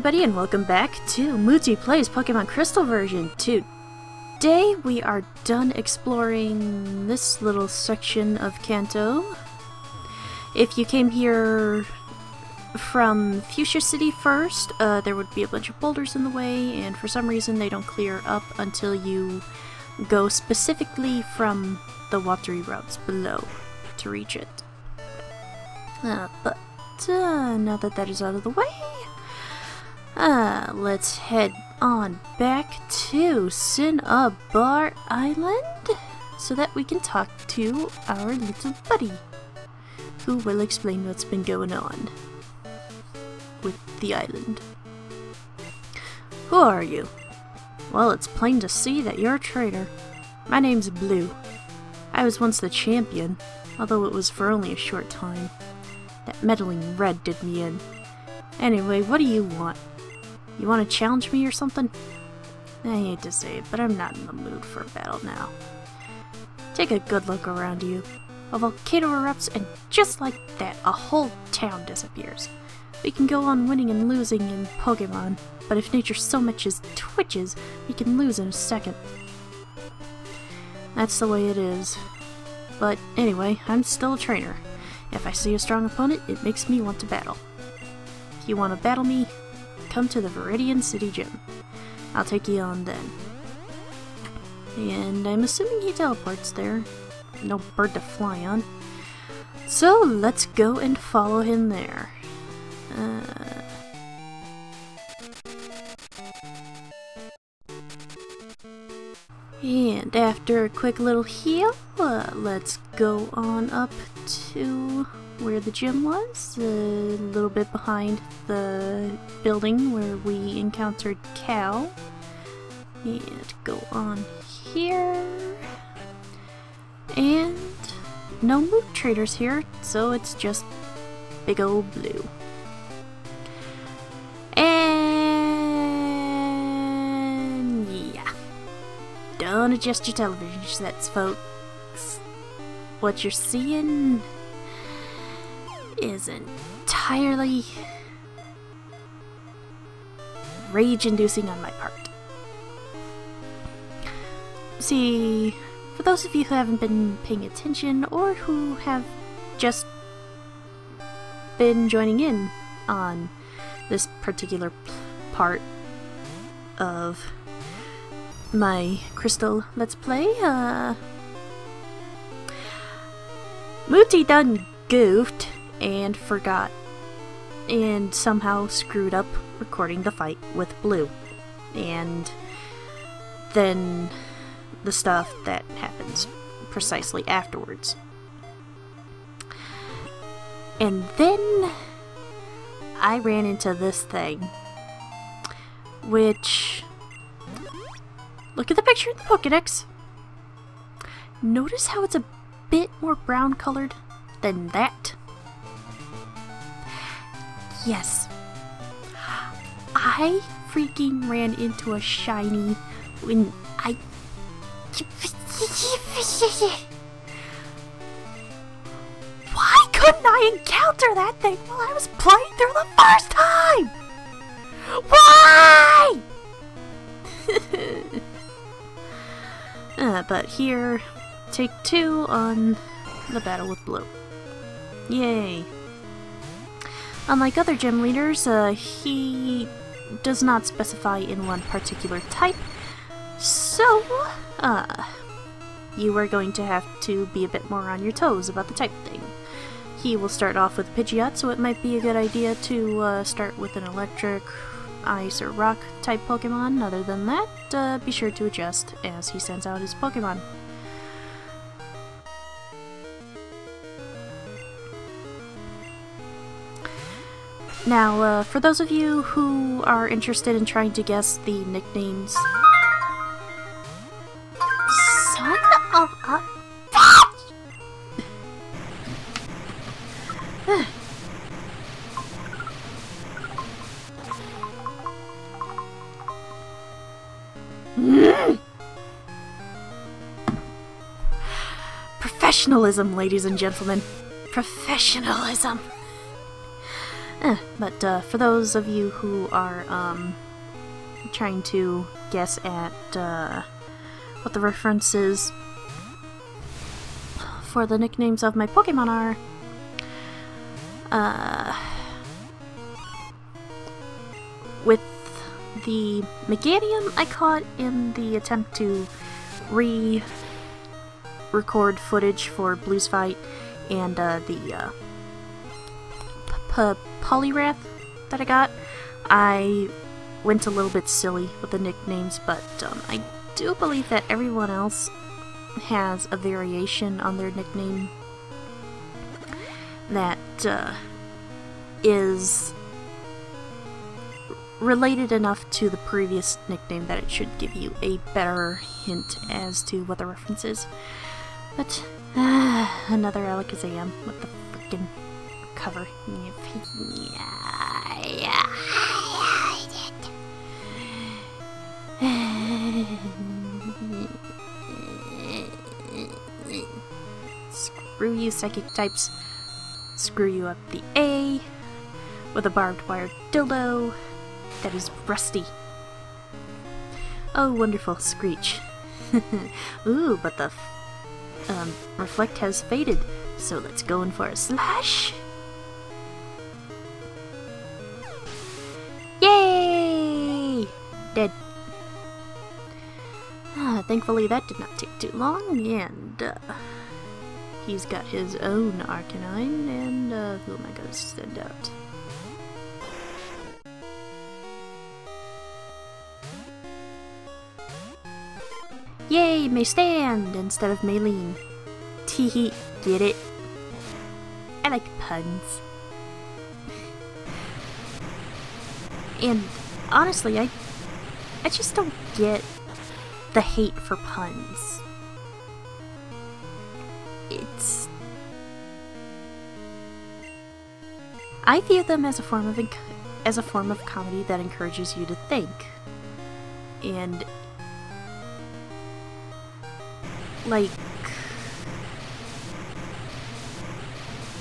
everybody, and welcome back to Mutti Plays Pokemon Crystal version 2. Today we are done exploring this little section of Kanto. If you came here from Fuchsia City first, there would be a bunch of boulders in the way, and for some reason they don't clear up until you go specifically from the watery routes below to reach it. But now that that is out of the way, let's head on back to Cinnabar Island so that we can talk to our little buddy, who will explain what's been going on with the island. Who are you? Well, it's plain to see that you're a traitor. My name's Blue. I was once the champion, although it was for only a short time. That meddling Red did me in. Anyway, what do you want? You want to challenge me or something? I hate to say it, but I'm not in the mood for a battle now. Take a good look around you. A volcano erupts, and just like that, a whole town disappears. We can go on winning and losing in Pokemon, but if nature so much as twitches, we can lose in a second. That's the way it is. But anyway, I'm still a trainer. If I see a strong opponent, it makes me want to battle. If you want to battle me, come to the Viridian City Gym. I'll take you on then. And I'm assuming he teleports there. No bird to fly on. So let's go and follow him there. And after a quick little heal, let's go on up to where the gym was, a little bit behind the building where we encountered Cal. And go on here. And no move traders here, so it's just big old Blue. And yeah. Don't adjust your television sets, folks. What you're seeing is entirely rage-inducing on my part. See, for those of you who haven't been paying attention, or who have just been joining in on this particular part of my Crystal Let's Play, Mutti done goofed and forgot and somehow screwed up recording the fight with Blue, and then the stuff that happens precisely afterwards. And then I ran into this thing, which, look at the picture in the Pokédex. Notice how it's a bit more brown colored than that? Yes. I freaking ran into a shiny when I... Why couldn't I encounter that thing while I was playing through the first time? Why? But here, take 2 on the battle with Blue. Yay. Unlike other gym leaders, he does not specify in one particular type, so, you are going to have to be a bit more on your toes about the type thing. He will start off with Pidgeot, so it might be a good idea to start with an electric, ice, or rock type Pokemon. Other than that, be sure to adjust as he sends out his Pokemon. Now, for those of you who are interested in trying to guess the nicknames... Son of a bitch! Professionalism, ladies and gentlemen. Professionalism. But for those of you who are trying to guess at what the references for the nicknames of my Pokemon are, with the Meganium I caught in the attempt to record footage for Blue's fight, and the Poliwrath that I got, I went a little bit silly with the nicknames, but I do believe that everyone else has a variation on their nickname that is related enough to the previous nickname that it should give you a better hint as to what the reference is. But another Alakazam with the freaking cover. Screw you, psychic types. Screw you up the A with a barbed wire dildo that is rusty. Oh, wonderful, Screech. Ooh, but the Reflect has faded, so let's go in for a slash. Yay! Dead. Thankfully that did not take too long, and he's got his own Arcanine, and who am I going to send out? Yay, may stand instead of Maylene. Teehee, get it? I like puns. And honestly, I just don't get the hate for puns. I view them as a form of comedy that encourages you to think. And like,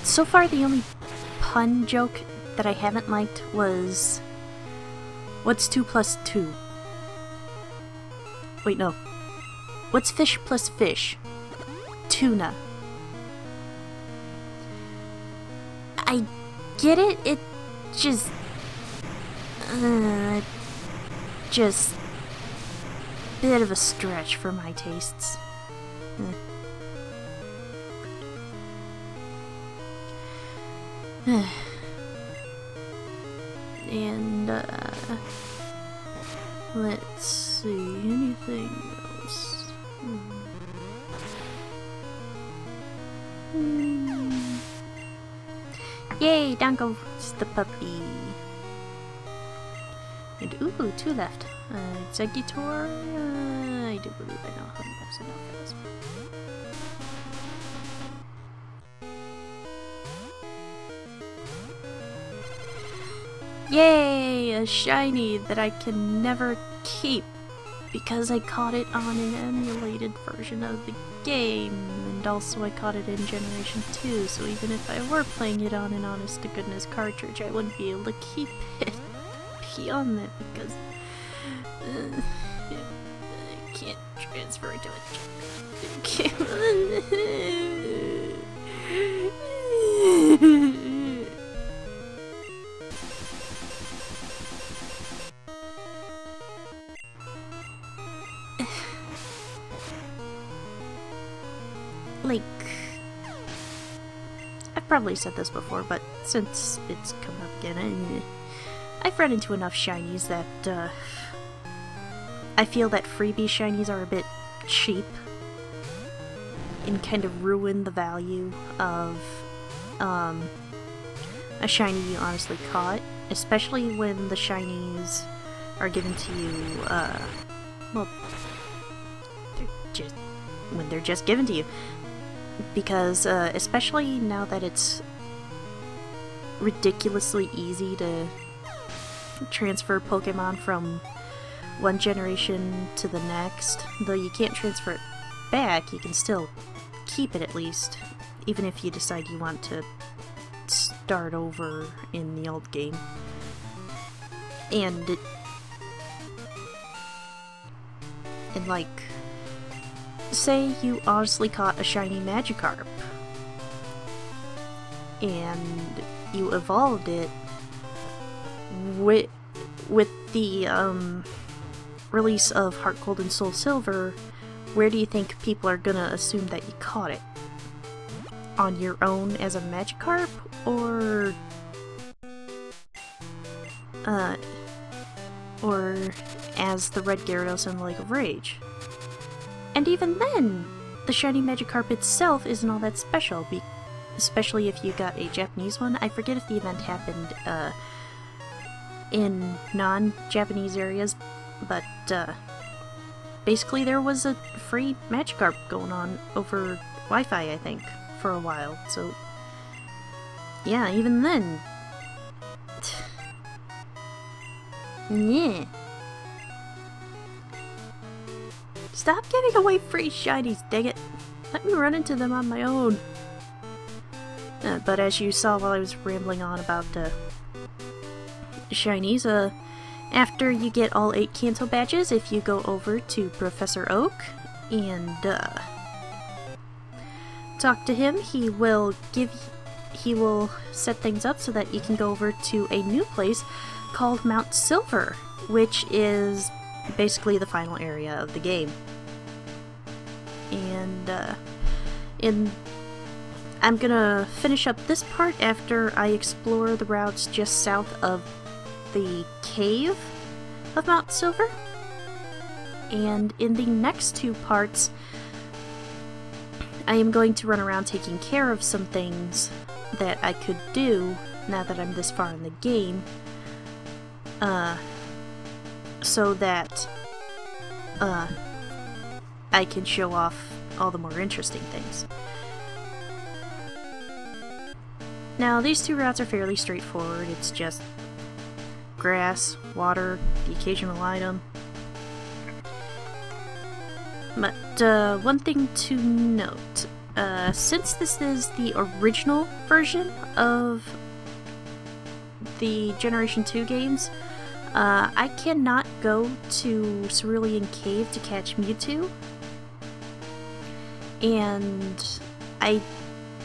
so far the only pun joke that I haven't liked was, what's 2 plus 2? Wait, no. What's fish plus fish? Tuna. I get it, it just bit of a stretch for my tastes. And let's see, anything else? Yay, down goes the puppy. And ooh, 2 left. Executor, I do believe I know how to use it. Yay! A shiny that I can never keep because I caught it on an emulated version of the game, and also I caught it in Generation 2, so even if I were playing it on an honest-to-goodness cartridge, I wouldn't be able to keep it beyond that because I can't transfer it to a like, I've probably said this before, but since it's come up again, I've run into enough shinies that I feel that freebie shinies are a bit cheap and kind of ruin the value of a shiny you honestly caught, especially when the shinies are given to you, well, they're just given to you. Because, especially now that it's ridiculously easy to transfer Pokemon from one generation to the next, though you can't transfer it back, you can still keep it at least, even if you decide you want to start over in the old game. And like, say you honestly caught a shiny Magikarp, and you evolved it with the release of Heart Gold and Soul Silver. Where do you think people are gonna assume that you caught it? On your own as a Magikarp, or as the Red Gyarados in the Lake of Rage? And even then, the shiny Magikarp itself isn't all that special, especially if you got a Japanese one. I forget if the event happened in non-Japanese areas, but basically there was a free Magikarp going on over Wi-Fi, I think, for a while. So yeah, even then, yeah. Stop giving away free shinies, dang it! Let me run into them on my own. But as you saw while I was rambling on about shinies, after you get all 8 Kanto badges, if you go over to Professor Oak and talk to him, he will set things up so that you can go over to a new place called Mount Silver, which is basically the final area of the game. And I'm gonna finish up this part after I explore the routes just south of the cave of Mount Silver. And in the next 2 parts, I am going to run around taking care of some things that I could do now that I'm this far in the game, so that I can show off all the more interesting things. Now, these 2 routes are fairly straightforward. It's just grass, water, the occasional item. But one thing to note, since this is the original version of the Generation 2 games, I cannot go to Cerulean Cave to catch Mewtwo, and I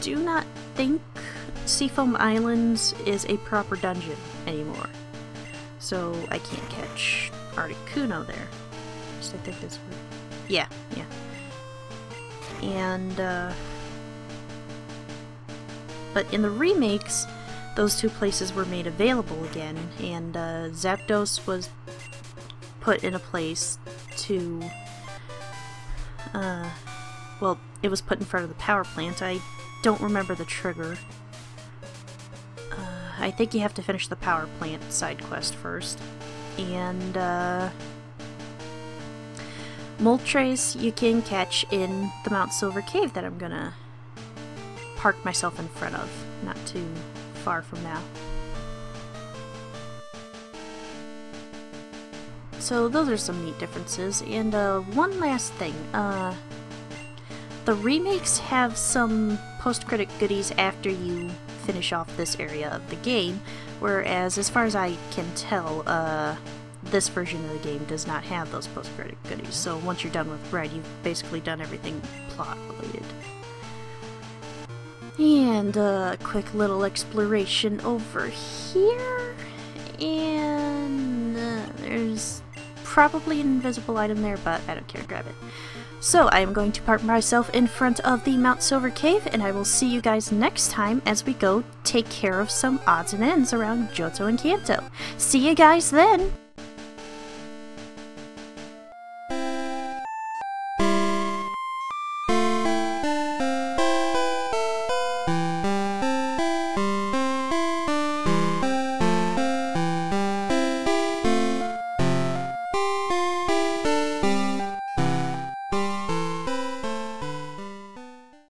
do not think Seafoam Islands is a proper dungeon anymore, so I can't catch Articuno there. So I think that's weird. Yeah. And but in the remakes, those 2 places were made available again, and Zapdos was put in a place to well, it was put in front of the power plant. I don't remember the trigger. I think you have to finish the power plant side quest first. And Moltres you can catch in the Mount Silver Cave that I'm gonna park myself in front of, not too far from now. So those are some neat differences. And one last thing, the remakes have some post-credit goodies after you finish off this area of the game, whereas as far as I can tell, this version of the game does not have those post-credit goodies. So once you're done with Red, you've basically done everything plot-related. And a quick little exploration over here, and there's probably an invisible item there, but I don't care, grab it. So I am going to park myself in front of the Mount Silver Cave, and I will see you guys next time as we go take care of some odds and ends around Johto and Kanto. See you guys then!